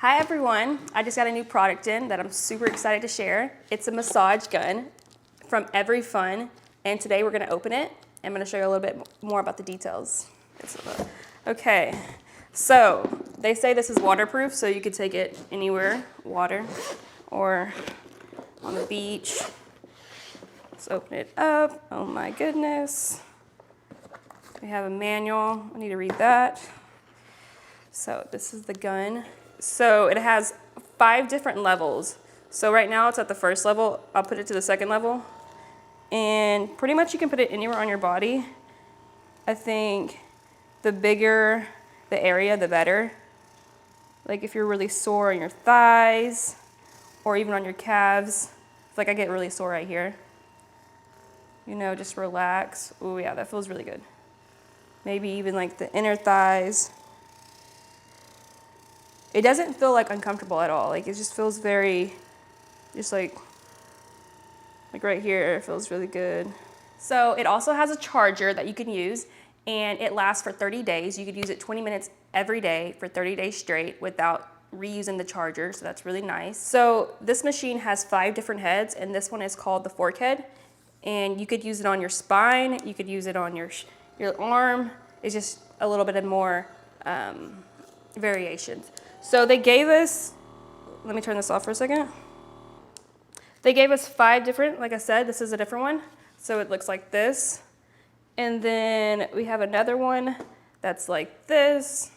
Hi everyone, I just got a new product in that I'm super excited to share. It's a massage gun from Everyfun, and today we're gonna open it. I'm gonna show you a little bit more about the details. Okay, so they say this is waterproof, so you could take it anywhere, water, or on the beach. Let's open it up. Oh my goodness. We have a manual, I need to read that. So this is the gun. So it has 5 different levels. So right now it's at the first level. I'll put it to the second level. And pretty much you can put it anywhere on your body. I think the bigger the area, the better. Like if you're really sore on your thighs or even on your calves. It's like I get really sore right here. You know, just relax. Oh yeah, that feels really good. Maybe even like the inner thighs. It doesn't feel like uncomfortable at all. Like it just feels very, just like right here, it feels really good. So it also has a charger that you can use, and it lasts for 30 days. You could use it 20 minutes every day for 30 days straight without reusing the charger, so that's really nice. So this machine has 5 different heads, and this one is called the fork head. And you could use it on your spine, you could use it on your arm. It's just a little bit of more variations. So they gave us, let me turn this off for a second. They gave us 5 different, like I said, this is a different one. So it looks like this. And then we have another one that's like this.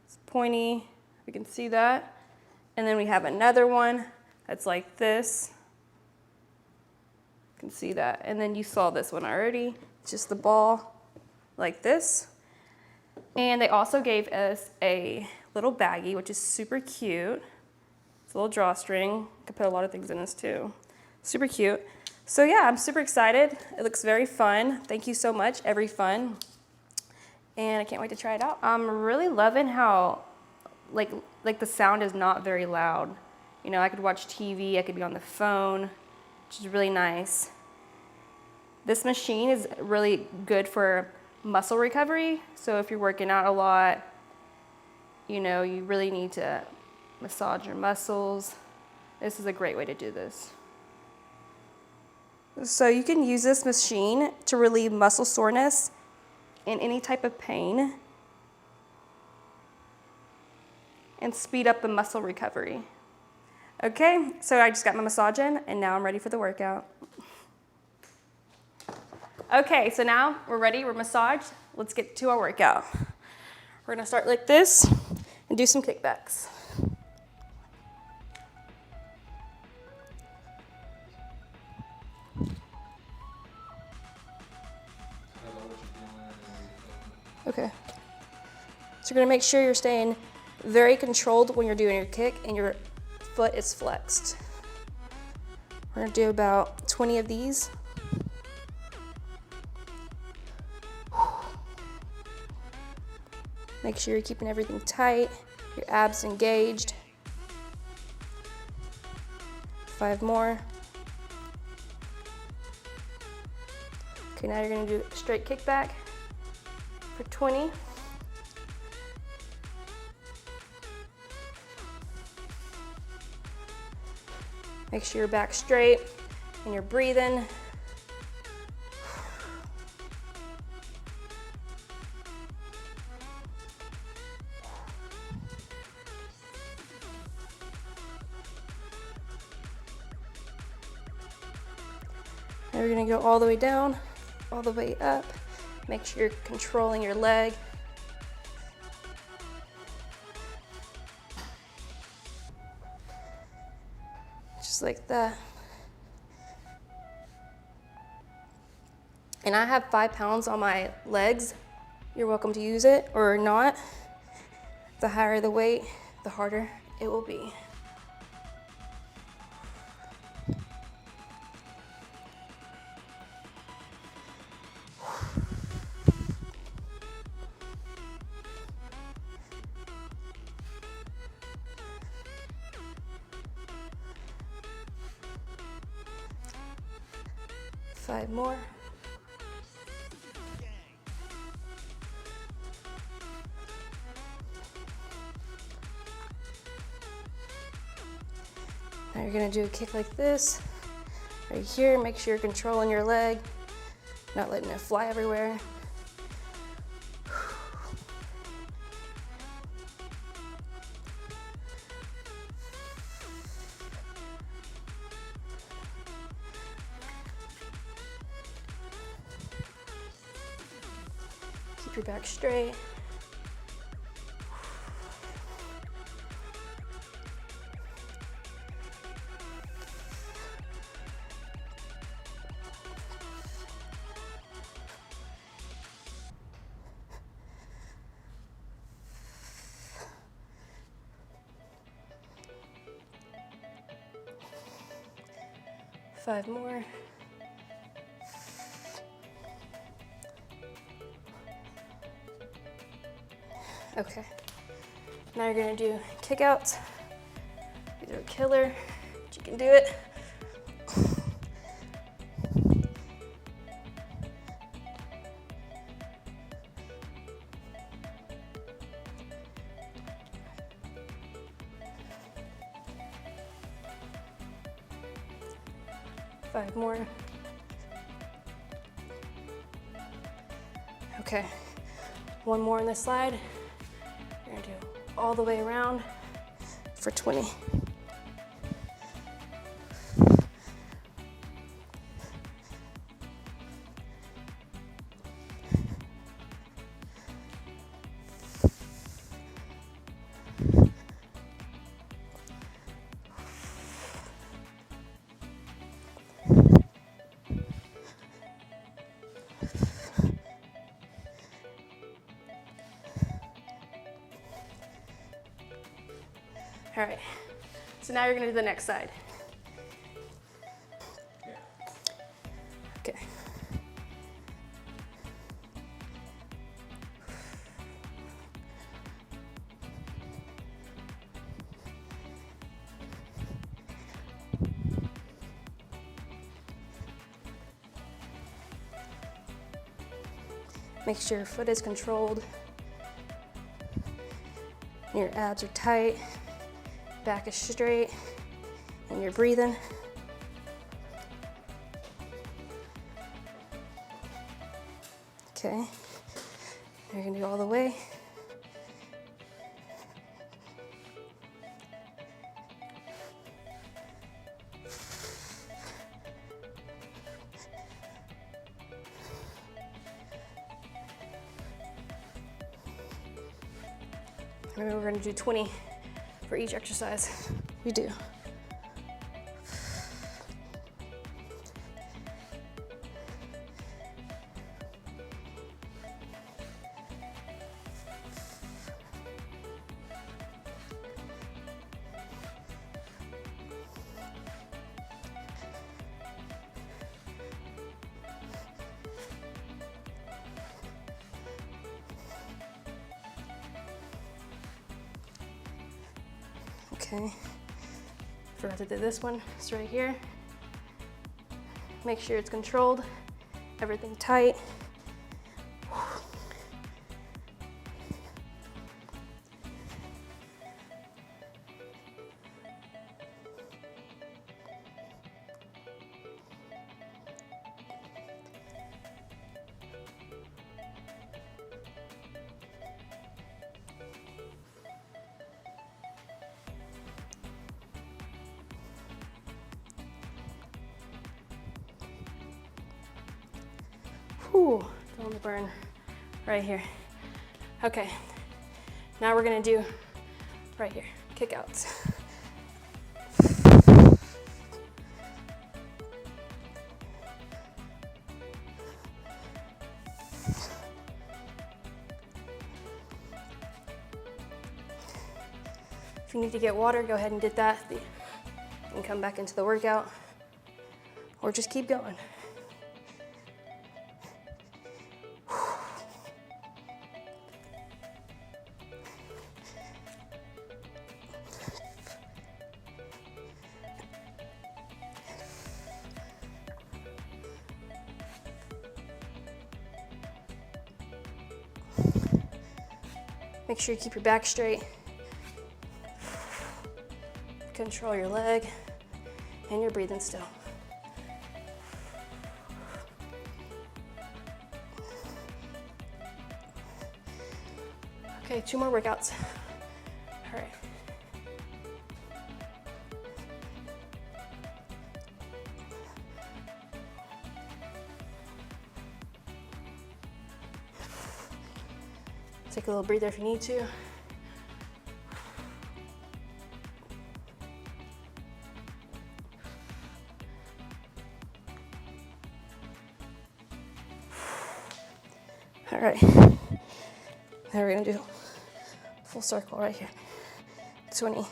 It's pointy, you can see that. And then we have another one that's like this. You can see that. And then you saw this one already. It's just the ball like this. And they also gave us a little baggie, which is super cute. It's a little drawstring. You could put a lot of things in this too. Super cute. So yeah, I'm super excited. It looks very fun. Thank you so much, Everyfun. And I can't wait to try it out. I'm really loving how like the sound is not very loud. You know, I could watch TV, I could be on the phone, which is really nice. This machine is really good for muscle recovery. So if you're working out a lot, you know, you really need to massage your muscles. This is a great way to do this. So you can use this machine to relieve muscle soreness and any type of pain and speed up the muscle recovery. Okay, so I just got my massage in and now I'm ready for the workout. Okay, so now we're ready, we're massaged. Let's get to our workout. We're gonna start like this and do some kickbacks. Okay. So you're gonna make sure you're staying very controlled when you're doing your kick and your foot is flexed. We're gonna do about 20 of these. Make sure you're keeping everything tight, your abs engaged. 5 more. Okay, now you're gonna do a straight kickback for 20. Make sure your back's straight and you're breathing. Now we're gonna go all the way down, all the way up. Make sure you're controlling your leg. Just like that. And I have 5 pounds on my legs. You're welcome to use it or not. The higher the weight, the harder it will be. Five more. Now you're gonna do a kick like this, right here. Make sure you're controlling your leg, not letting it fly everywhere. Keep your back straight. Five more. Okay. Now you're gonna do kick outs. These are a killer, but you can do it. Five more. Okay, one more on this slide. You're gonna do all the way around for 20. All right, so now you're gonna do the next side. Okay. Make sure your foot is controlled, your abs are tight. Back is straight, and you're breathing. Okay, you're gonna do all the way. Remember, we're gonna do 20 for each exercise we do. Okay, forgot to do this one. It's right here. Make sure it's controlled, everything tight. Whew, feeling the burn right here. Okay, now we're gonna do right here, kick outs. If you need to get water, go ahead and get that and come back into the workout, or just keep going. Make sure you keep your back straight. Control your leg. And you're breathing still. Okay, 2 more workouts. All right. Take a little breather if you need to. All right. Now we're gonna do full circle right here. 20.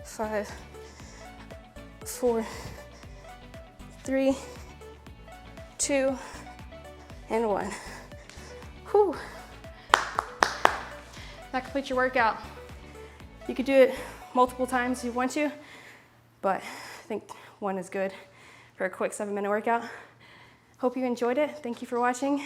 Five, 4, 3, 2, and 1. Whew. That completes your workout. You could do it multiple times if you want to, but I think 1 is good for a quick 7-minute workout. Hope you enjoyed it. Thank you for watching.